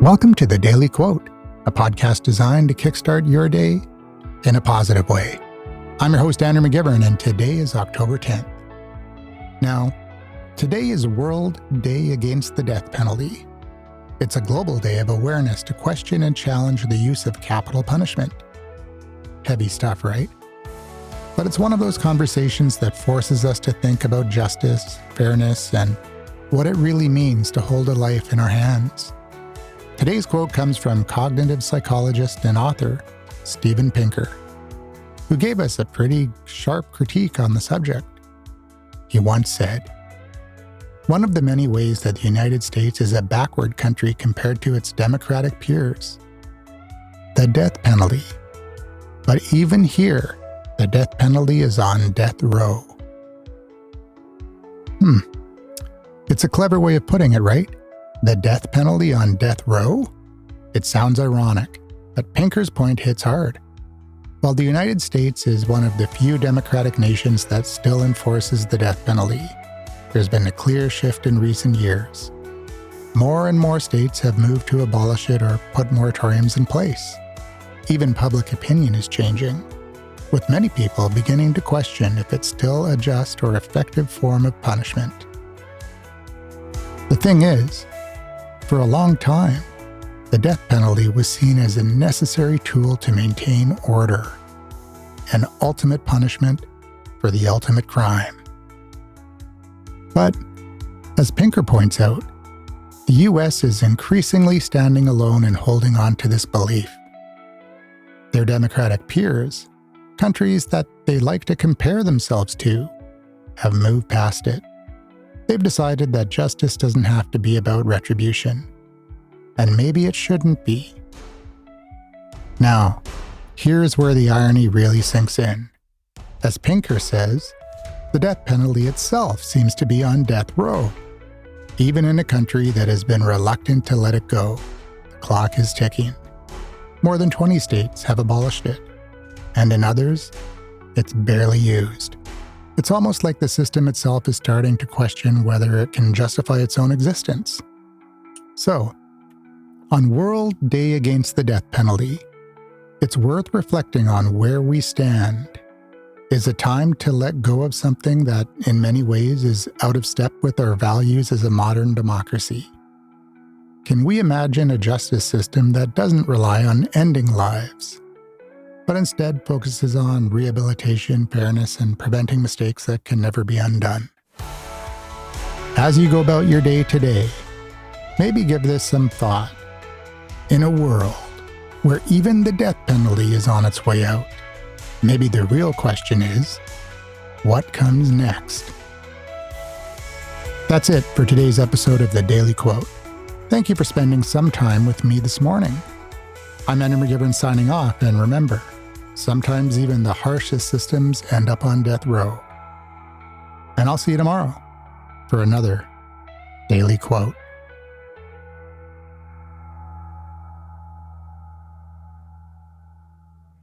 Welcome to the Daily Quote, a podcast designed to kickstart your day in a positive way. I'm your host, Andrew McGivern, and today is October 10th. Now, today is World Day Against the Death Penalty. It's a global day of awareness to question and challenge the use of capital punishment. Heavy stuff, right? But it's one of those conversations that forces us to think about justice, fairness, and what it really means to hold a life in our hands. Today's quote comes from cognitive psychologist and author Steven Pinker, who gave us a pretty sharp critique on the subject. He once said, "One of the many ways that the United States is a backward country compared to its democratic peers, the death penalty. But even here, the death penalty is on death row." It's a clever way of putting it, right? The death penalty on death row? It sounds ironic, but Pinker's point hits hard. While the United States is one of the few democratic nations that still enforces the death penalty, there's been a clear shift in recent years. More and more states have moved to abolish it or put moratoriums in place. Even public opinion is changing, with many people beginning to question if it's still a just or effective form of punishment. The thing is, for a long time, the death penalty was seen as a necessary tool to maintain order, an ultimate punishment for the ultimate crime. But, as Pinker points out, the U.S. is increasingly standing alone in holding on to this belief. Their democratic peers, countries that they like to compare themselves to, have moved past it. They've decided that justice doesn't have to be about retribution, and maybe it shouldn't be. Now, here's where the irony really sinks in. As Pinker says, the death penalty itself seems to be on death row. Even in a country that has been reluctant to let it go, the clock is ticking. More than 20 states have abolished it, and in others, it's barely used. It's almost like the system itself is starting to question whether it can justify its own existence. So, on World Day Against the Death Penalty, it's worth reflecting on where we stand. Is it time to let go of something that, in many ways, is out of step with our values as a modern democracy? Can we imagine a justice system that doesn't rely on ending lives, but instead focuses on rehabilitation, fairness, and preventing mistakes that can never be undone? As you go about your day today, maybe give this some thought. In a world where even the death penalty is on its way out, maybe the real question is, what comes next? That's it for today's episode of the Daily Quote. Thank you for spending some time with me this morning. I'm Andrew McGivern signing off, and remember, sometimes even the harshest systems end up on death row. And I'll see you tomorrow for another Daily Quote.